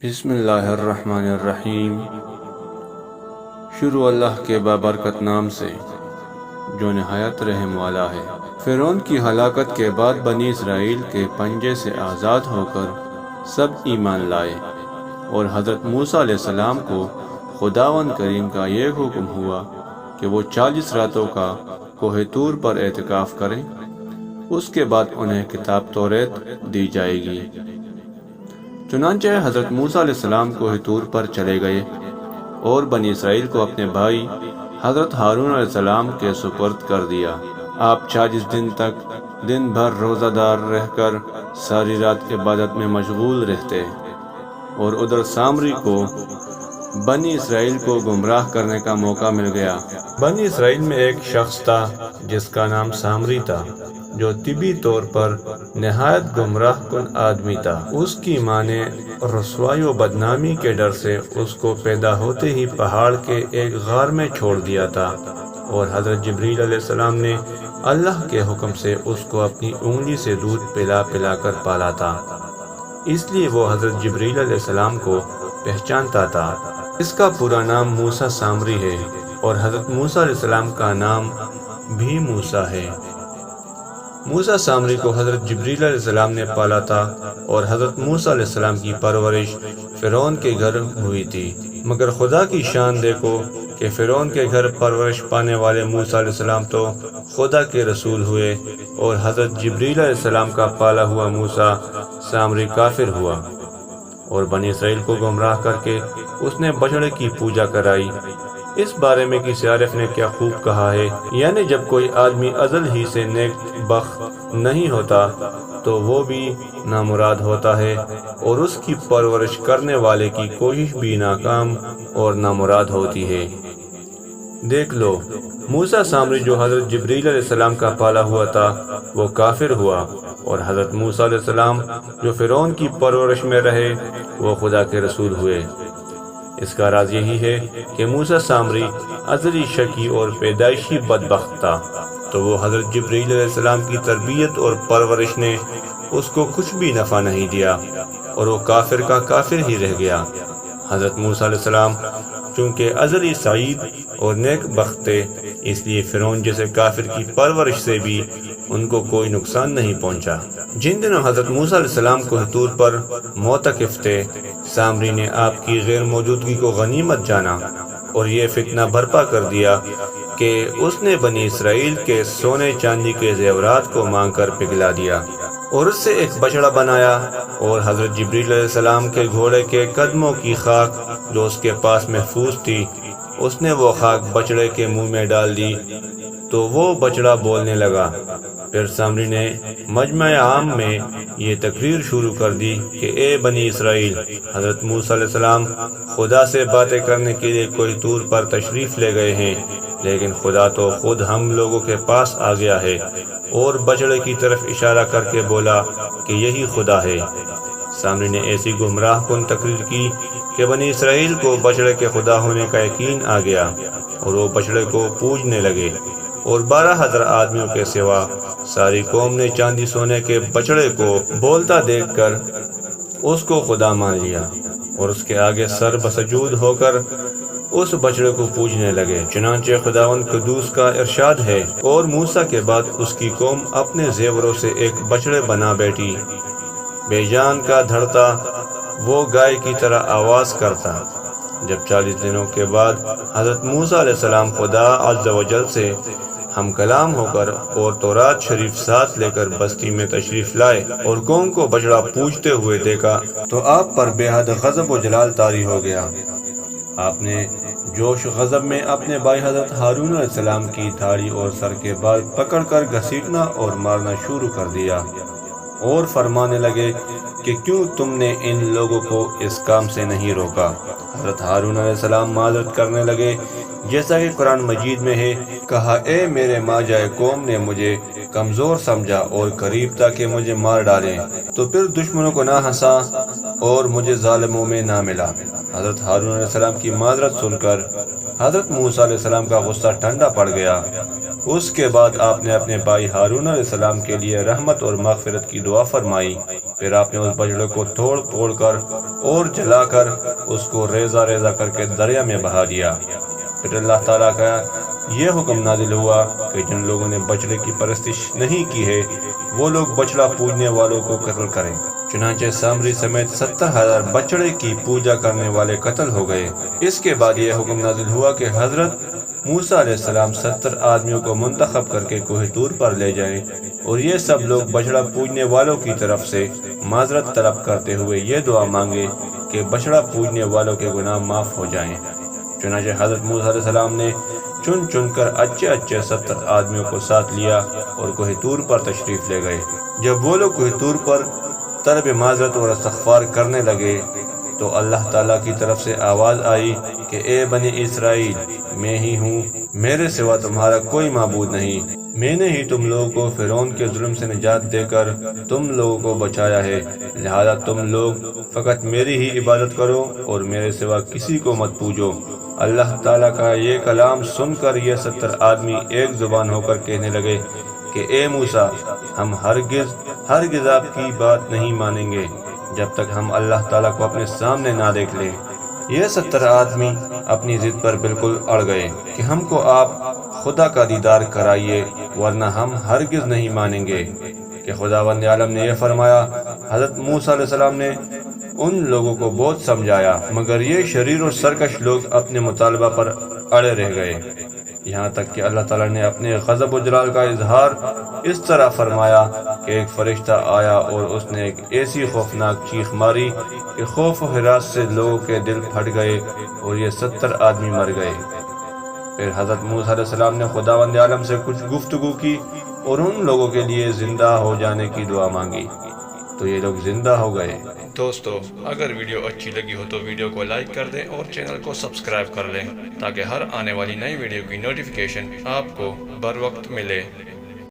بسم اللہ الرحمن الرحیم۔ شروع اللہ کے بابرکت نام سے جو نہایت رحم والا ہے۔ فرعون کی ہلاکت کے بعد بنی اسرائیل کے پنجے سے آزاد ہو کر سب ایمان لائے، اور حضرت موسیٰ علیہ السلام کو خداوند کریم کا یہ حکم ہوا کہ وہ 40 راتوں کا کوہ طور پر اعتکاف کریں، اس کے بعد انہیں کتاب توریت دی جائے گی۔ چنانچہ حضرت موسیٰ علیہ السلام کوہ طور پر چلے گئے اور بنی اسرائیل کو اپنے بھائی حضرت ہارون علیہ السلام کے سپرد کر دیا۔ آپ 40 دن تک دن بھر روزہ دار رہ کر ساری رات عبادت میں مشغول رہتے، اور ادھر سامری کو بنی اسرائیل کو گمراہ کرنے کا موقع مل گیا۔ بنی اسرائیل میں ایک شخص تھا جس کا نام سامری تھا، جو طبی طور پر نہایت گمراہ کن آدمی تھا۔ اس کی ماں نے رسوائی و بدنامی کے ڈر سے اس کو پیدا ہوتے ہی پہاڑ کے ایک غار میں چھوڑ دیا تھا، اور حضرت جبریل علیہ السلام نے اللہ کے حکم سے اس کو اپنی انگلی سے دودھ پلا پلا کر پالا تھا، اس لیے وہ حضرت جبریل علیہ السلام کو پہچانتا تھا۔ اس کا پورا نام موسیٰ سامری ہے، اور حضرت موسیٰ علیہ السلام کا نام بھی موسیٰ ہے۔ موسیٰ سامری کو حضرت جبریل علیہ السلام نے پالا تھا، اور حضرت موسیٰ علیہ السلام کی پرورش فرعون کے گھر ہوئی تھی۔ مگر خدا کی شان دیکھو کہ فرعون کے گھر پرورش پانے والے موسیٰ علیہ السلام تو خدا کے رسول ہوئے، اور حضرت جبریل علیہ السلام کا پالا ہوا موسیٰ سامری کافر ہوا، اور بنی اسرائیل کو گمراہ کر کے اس نے بچڑے کی پوجا کرائی۔ اس بارے میں کسی عارف نے کیا خوب کہا ہے، یعنی جب کوئی آدمی ازل ہی سے نیک بخت نہیں ہوتا تو وہ بھی نامراد ہوتا ہے، اور اس کی پرورش کرنے والے کی کوشش بھی ناکام اور نامراد ہوتی ہے۔ دیکھ لو، موسیٰ سامری جو حضرت جبریل علیہ السلام کا پالا ہوا تھا وہ کافر ہوا، اور حضرت موسیٰ علیہ السلام جو فرعون کی پرورش میں رہے وہ خدا کے رسول ہوئے۔ اس کا راز یہی ہے کہ موسیٰ سامری ازلی شقی اور پیدائشی بدبخت تھا، تو وہ حضرت جبریل علیہ السلام کی تربیت اور پرورش نے اس کو کچھ بھی نفع نہیں دیا، اور وہ کافر کا کافر ہی رہ گیا۔ حضرت موسیٰ علیہ السلام چونکہ ازلی سعید اور نیک بخت تھے، اس لیے فرعون جیسے کافر کی پرورش سے بھی ان کو کوئی نقصان نہیں پہنچا۔ جن دنوں حضرت موسیٰ علیہ السلام کوہ طور پر معتکف تھے، سامری نے آپ کی غیر موجودگی کو غنیمت جانا، اور یہ فتنہ برپا کر دیا کہ اس نے بنی اسرائیل کے سونے چاندی کے زیورات کو مانگ کر پگھلا دیا، اور اس سے ایک بچڑا بنایا، اور حضرت جبریل علیہ السلام کے گھوڑے کے قدموں کی خاک جو اس کے پاس محفوظ تھی، اس نے وہ خاک بچڑے کے منہ میں ڈال دی تو وہ بچڑا بولنے لگا۔ پھر سامری نے مجمع عام میں یہ تقریر شروع کر دی کہ اے بنی اسرائیل، حضرت موسیٰ علیہ السلام خدا سے باتیں کرنے کے لیے کوہ طور پر تشریف لے گئے ہیں، لیکن خدا تو خود ہم لوگوں کے پاس آ گیا ہے، اور بچڑے کی طرف اشارہ کر کے بولا کہ یہی خدا ہے۔ سامری نے ایسی گمراہ کن تقریر کی کہ بنی اسرائیل کو بچڑے کے خدا ہونے کا یقین آ گیا، اور وہ بچڑے کو پوجنے لگے، اور 12,000 آدمیوں کے سوا ساری قوم نے چاندی سونے کے بچڑے کو بولتا دیکھ کر اس کو خدا مان لیا، اور اس کے آگے سر بسجود ہو کر اس بچڑے کو پوجنے لگے۔ چنانچہ خداوند قدوس کا ارشاد ہے، اور موسیٰ کے بعد اس کی قوم اپنے زیوروں سے ایک بچڑے بنا بیٹھی، بے جان کا دھڑتا، وہ گائے کی طرح آواز کرتا۔ جب 40 دنوں کے بعد حضرت موسیٰ علیہ السلام خدا عز و جل سے ہم کلام ہو کر اور تورات شریف ساتھ لے کر بستی میں تشریف لائے، اور قوم کو بچڑا پوجتے ہوئے دیکھا تو آپ پر بے حد غضب و جلال طاری ہو گیا۔ آپ نے جوش غضب میں اپنے بھائی حضرت ہارون علیہ السلام کی داڑھی اور سر کے بال پکڑ کر گھسیٹنا اور مارنا شروع کر دیا، اور فرمانے لگے کہ کیوں تم نے ان لوگوں کو اس کام سے نہیں روکا؟ حضرت ہارون علیہ السلام معذرت کرنے لگے، جیسا کہ قرآن مجید میں ہے، کہا اے میرے ماں جائے قوم نے مجھے کمزور سمجھا اور قریب تھا کہ مجھے مار ڈالیں، تو پھر دشمنوں کو نہ ہنسا اور مجھے ظالموں میں نہ ملا۔ حضرت ہارون علیہ السلام کی معذرت سن کر حضرت موسیٰ علیہ السلام کا غصہ ٹھنڈا پڑ گیا۔ اس کے بعد آپ نے اپنے بھائی ہارون علیہ السلام کے لیے رحمت اور مغفرت کی دعا فرمائی۔ پھر آپ نے اس بچڑے کو توڑ پھوڑ کر اور جلا کر اس کو ریزہ ریزہ کر کے دریا میں بہا دیا۔ پھر اللہ تعالیٰ کا یہ حکم نازل ہوا کہ جن لوگوں نے بچڑے کی پرستش نہیں کی ہے وہ لوگ بچڑا پوجنے والوں کو قتل کریں۔ چنانچہ سامری سمیت 70,000 بچڑے کی پوجا کرنے والے قتل ہو گئے۔ اس کے بعد یہ حکم نازل ہوا کہ حضرت موسیٰ علیہ السلام 70 آدمیوں کو منتخب کر کے کوہ طور پر لے جائیں اور یہ سب لوگ بچڑا پوجنے والوں کی طرف سے معذرت طلب کرتے ہوئے یہ دعا مانگے کہ بچڑا پوجنے والوں کے گناہ معاف ہو جائیں۔ چنانچہ حضرت موسیٰ علیہ السلام نے چن چن کر اچھے 70 آدمیوں کو ساتھ لیا اور کوہ طور پر تشریف لے گئے۔ جب وہ لوگ کوہ طور پر طلب معذرت اور استغفار کرنے لگے تو اللہ تعالیٰ کی طرف سے آواز آئی کہ اے بنی اسرائیل، میں ہی ہوں، میرے سوا تمہارا کوئی معبود نہیں۔ میں نے ہی تم لوگوں کو فرعون کے ظلم سے نجات دے کر تم لوگوں کو بچایا ہے، لہذا تم لوگ فقط میری ہی عبادت کرو اور میرے سوا کسی کو مت پوجو۔ اللہ تعالیٰ کا یہ کلام سن کر یہ 70 آدمی ایک زبان ہو کر کہنے لگے کہ اے موسیٰ، ہم ہرگز آپ کی بات نہیں مانیں گے جب تک ہم اللہ تعالیٰ کو اپنے سامنے نہ دیکھ لیں۔ یہ 70 آدمی اپنی ضد پر بالکل اڑ گئے کہ ہم کو آپ خدا کا دیدار کرائیے ورنہ ہم ہرگز نہیں مانیں گے کہ خداوند عالم نے یہ فرمایا۔ حضرت موسیٰ علیہ السلام نے ان لوگوں کو بہت سمجھایا مگر یہ شریر اور سرکش لوگ اپنے مطالبہ پر اڑے رہ گئے، یہاں تک کہ اللہ تعالیٰ نے اپنے غضب و جلال کا اظہار اس طرح فرمایا کہ ایک فرشتہ آیا اور اس نے ایک ایسی خوفناک چیخ ماری کہ خوف و ہراس سے لوگوں کے دل پھٹ گئے اور یہ 70 آدمی مر گئے۔ پھر حضرت موسیٰ علیہ السلام نے خداوند عالم سے کچھ گفتگو کی اور ان لوگوں کے لیے زندہ ہو جانے کی دعا مانگی تو یہ لوگ زندہ ہو گئے۔ دوستو، اگر ویڈیو اچھی لگی ہو تو ویڈیو کو لائک کر دیں اور چینل کو سبسکرائب کر لیں تاکہ ہر آنے والی نئی ویڈیو کی نوٹیفیکیشن آپ کو بر وقت ملے۔